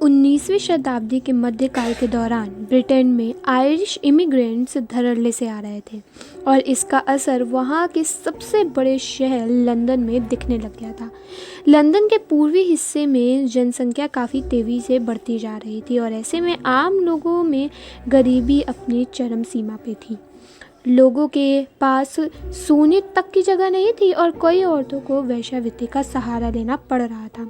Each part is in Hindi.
19वीं शताब्दी के मध्यकाल के दौरान ब्रिटेन में आयरिश इमिग्रेंट्स धड़ल्ले से आ रहे थे और इसका असर वहाँ के सबसे बड़े शहर लंदन में दिखने लग गया था। लंदन के पूर्वी हिस्से में जनसंख्या काफ़ी तेज़ी से बढ़ती जा रही थी और ऐसे में आम लोगों में गरीबी अपनी चरम सीमा पे थी। लोगों के पास सोने तक की जगह नहीं थी और कई औरतों को वेश्यावृत्ति का सहारा लेना पड़ रहा था।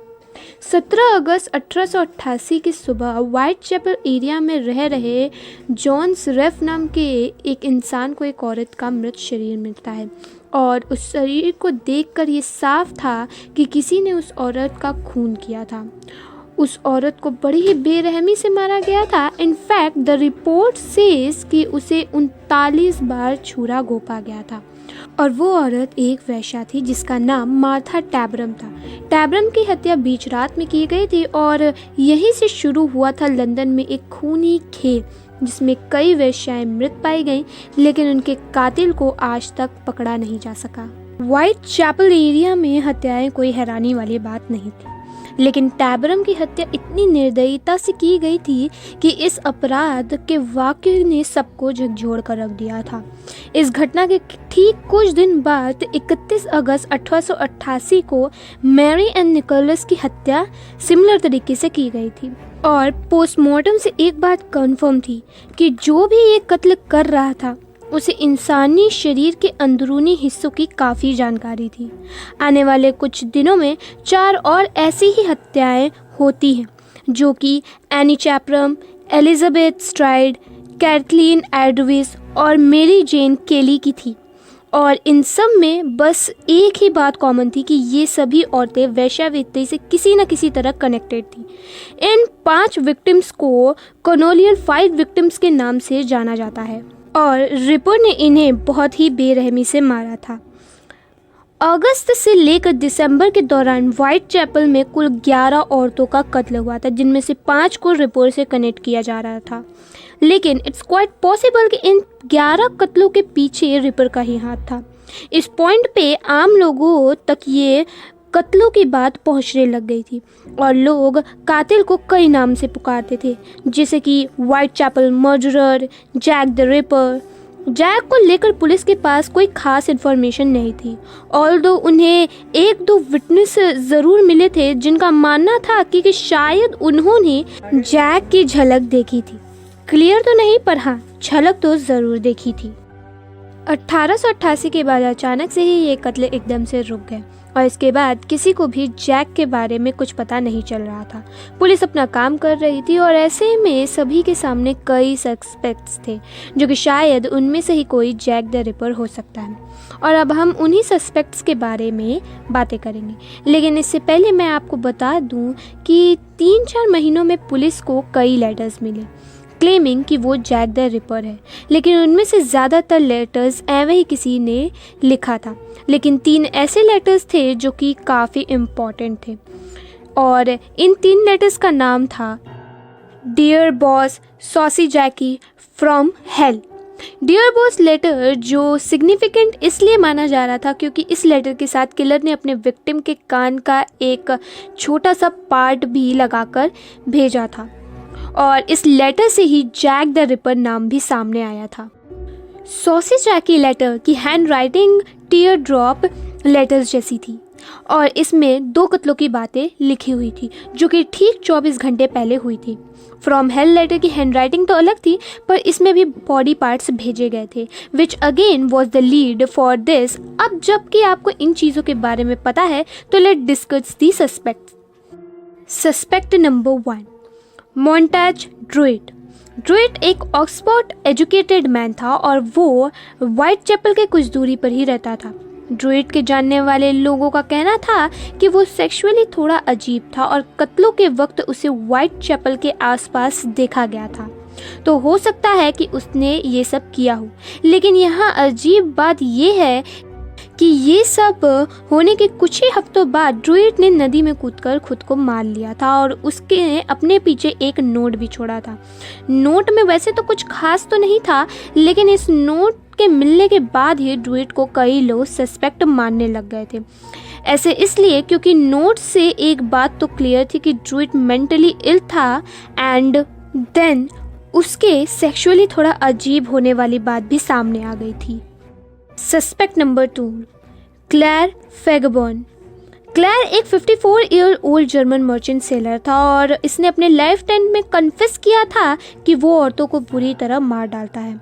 17 अगस्त 1888 की सुबह व्हाइट चैपल एरिया में रह रहे जॉन रेफ नाम के एक इंसान को एक औरत का मृत शरीर मिलता है और उस शरीर को देखकर ये साफ था कि किसी ने उस औरत का खून किया था। उस औरत को बड़ी ही बेरहमी से मारा गया था। इनफैक्ट द रिपोर्ट सेज कि उसे 39 बार छुरा घोंपा गया था और वो औरत एक वेश्या थी जिसका नाम मार्था टैबरम था। टैबरम की हत्या बीच रात में की गई थी और यहीं से शुरू हुआ था लंदन में एक खूनी खेल जिसमें कई वेश्याएं मृत पाई गईं, लेकिन उनके कातिल को आज तक पकड़ा नहीं जा सका। व्हाइट चैपल एरिया में हत्याएं कोई हैरानी वाली बात नहीं थी, लेकिन टैबरम की हत्या इतनी निर्दयता से की गई थी कि इस अपराध के वाक़ये ने सबको झकझोर कर रख दिया था। इस घटना के ठीक कुछ दिन बाद 31 अगस्त 1888 को मैरी एंड निकोलस की हत्या सिमिलर तरीके से की गई थी और पोस्टमार्टम से एक बात कंफर्म थी कि जो भी ये कत्ल कर रहा था उसे इंसानी शरीर के अंदरूनी हिस्सों की काफ़ी जानकारी थी। आने वाले कुछ दिनों में 4 और ऐसी ही हत्याएं होती हैं जो कि एनी चैपरम, एलिजाबेथ स्ट्राइड, कैथलीन एडविस और मेरी जेन केली की थी और इन सब में बस एक ही बात कॉमन थी कि ये सभी औरतें वेश्यावृत्ति से किसी न किसी तरह कनेक्टेड थी। इन 5 विक्टिम्स को कॉलोनियल 5 विक्टिम्स के नाम से जाना जाता है और रिपर ने इन्हें बहुत ही बेरहमी से मारा था। अगस्त से लेकर दिसंबर के दौरान व्हाइट चैपल में कुल 11 औरतों का कत्ल हुआ था, जिनमें से 5 को रिपोर्ट से कनेक्ट किया जा रहा था, लेकिन इट्स क्वाइट पॉसिबल कि इन 11 कत्लों के पीछे रिपर का ही हाथ था। इस पॉइंट पे आम लोगों तक ये कत्लों की बात पहुंचने लग गई थी और लोग कातिल को कई नाम से पुकारते थे, जैसे कि Whitechapel murderer, Jack the Ripper. Jack को लेकर पुलिस के पास कोई खास इन्फॉर्मेशन नहीं थी, ऑल्दो उन्हें 1-2 विटनेस ज़रूर मिले थे जिनका मानना था कि शायद उन्होंने जैक की झलक देखी थी। क्लियर तो नहीं, पर हाँ, झलक तो ज़रूर देखी थी। 1888 के बाद अचानक से ही ये कत्ल एकदम से रुक गए और इसके बाद किसी को भी जैक के बारे में कुछ पता नहीं चल रहा था। पुलिस अपना काम कर रही थी और ऐसे में सभी के सामने कई सस्पेक्ट्स थे जो कि शायद उनमें से ही कोई जैक द रिपर हो सकता है और अब हम उन्हीं सस्पेक्ट्स के बारे में बातें करेंगे। लेकिन इससे पहले मैं आपको बता दूं कि 3-4 महीनों में पुलिस को कई लेटर्स मिले क्लेमिंग कि वो जैक द रिपर है, लेकिन उनमें से ज़्यादातर लेटर्स ऐवे ही किसी ने लिखा था, लेकिन 3 ऐसे लेटर्स थे जो कि काफ़ी इम्पॉर्टेंट थे और इन 3 लेटर्स का नाम था dear boss saucy Jacky from hell. Dear boss letter जो सिग्निफिकेंट इसलिए माना जा रहा था क्योंकि इस लेटर के साथ किलर ने अपने विक्टिम के कान का एक छोटा सा पार्ट भी लगाकर भेजा था और इस लेटर से ही जैक द रिपर नाम भी सामने आया था। सॉसी जैकी लेटर की hand writing tier drop letters जैसी थी और इसमें 2 कत्लों की बातें लिखी हुई थी जो कि ठीक 24 घंटे पहले हुई थी। फ्रॉम हेल लेटर की हैंड राइटिंग तो अलग थी, पर इसमें भी बॉडी पार्ट्स भेजे गए थे which again was the lead for this. अब जबकि आपको इन चीज़ों के बारे में पता है तो let discuss the suspect. Suspect number 1, Montague Druitt. Druitt एक ऑक्सफोर्ड एजुकेटेड मैन था और वो व्हाइट चैपल के कुछ दूरी पर ही रहता था। ड्रूइट के जानने वाले लोगों का कहना था कि वो सेक्सुअली थोड़ा अजीब था और कत्लों के वक्त उसे व्हाइट चैपल के आसपास देखा गया था, तो हो सकता है कि उसने ये सब किया हो। लेकिन यहाँ अजीब बात ये है कि ये सब होने के कुछ ही हफ्तों बाद ड्रूइट ने नदी में कूदकर खुद को मार लिया था और उसके अपने पीछे एक नोट भी छोड़ा था। नोट में वैसे तो कुछ खास तो नहीं था, लेकिन इस नोट के मिलने के बाद ही ड्रूइट को कई लोग सस्पेक्ट मानने लग गए थे। ऐसे इसलिए क्योंकि नोट से एक बात तो क्लियर थी कि ड्रूइड मेंटली इल था, एंड देन उसके सेक्सुअली थोड़ा अजीब होने वाली बात भी सामने आ गई थी। सस्पेक्ट नंबर 2, क्लेयर फेगबॉर्न। क्लेयर एक 54 year old German merchant sailor था और इसने अपने लाइफ टाइम में कन्फेस किया था कि वो औरतों को बुरी तरह मार डालता है।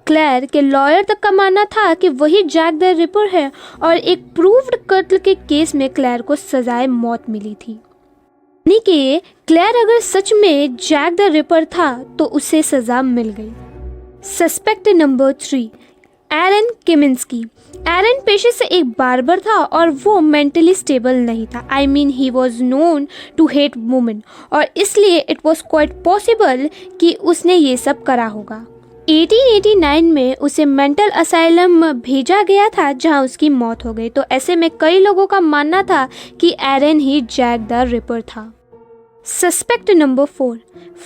क्लेयर के लॉयर तक का मानना था कि वही जैक द रिपर है और एक प्रूव्ड कत्ल के केस में क्लेयर को सजाए मौत मिली थी। यानी कि क्लेयर अगर सच में जैक द रिपर था तो उसे सजा मिल गई। सस्पेक्ट नंबर 3, एरन किमिंस्की। एरन पेशे से एक बार्बर था और वो मेंटली स्टेबल नहीं था। I mean he was known to hate women और इसलिए इट वॉज क्वाइट पॉसिबल कि उसने ये सब करा होगा। 1889 में उसे मेंटल असाइलम भेजा गया था जहां उसकी मौत हो गई। तो ऐसे में कई लोगों का मानना था कि एरन ही जैक द रिपर था। सस्पेक्ट नंबर 4,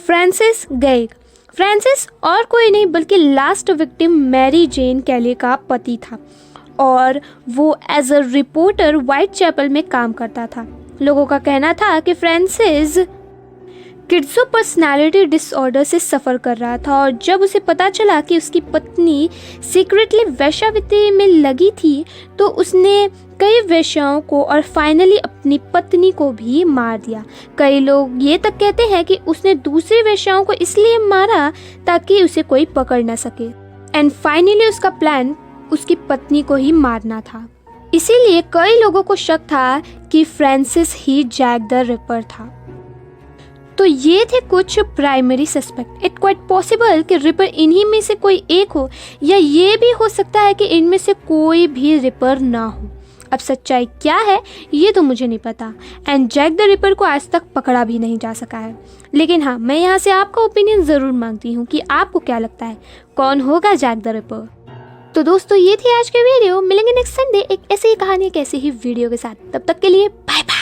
फ्रांसिस गेग। फ्रांसिस और कोई नहीं बल्कि last victim Mary Jane Kelly का पति था और वो as a reporter Whitechapel में काम करता था। लोगों का कहना था कि फ्रांसिस किड्सो पर्सनालिटी डिसऑर्डर से सफ़र कर रहा था और जब उसे पता चला कि उसकी पत्नी सीक्रेटली वेश्यावृत्ति में लगी थी तो उसने कई वेश्याओं को और फाइनली अपनी पत्नी को भी मार दिया। कई लोग ये तक कहते हैं कि उसने दूसरी वेश्याओं को इसलिए मारा ताकि उसे कोई पकड़ न सके, एंड फाइनली उसका प्लान उसकी पत्नी को ही मारना था। इसीलिए कई लोगों को शक था कि फ्रांसिस ही जैक द रिपर था। तो ये थे कुछ primary suspect. It quite possible कि रिपर इन्हीं में से कोई एक हो या ये भी हो सकता है कि इनमें से कोई भी रिपर ना हो। अब सच्चाई क्या है ये तो मुझे नहीं पता, एंड जैक द रिपर को आज तक पकड़ा भी नहीं जा सका है। लेकिन हाँ, मैं यहाँ से आपका ओपिनियन ज़रूर मांगती हूँ कि आपको क्या लगता है कौन होगा जैक द रिपर। तो दोस्तों ये थी आज की वीडियो। मिलेंगे नेक्स्ट संडे एक ऐसी ही कहानी, एक ऐसी ही वीडियो के साथ। तब तक के लिए बाय बाय।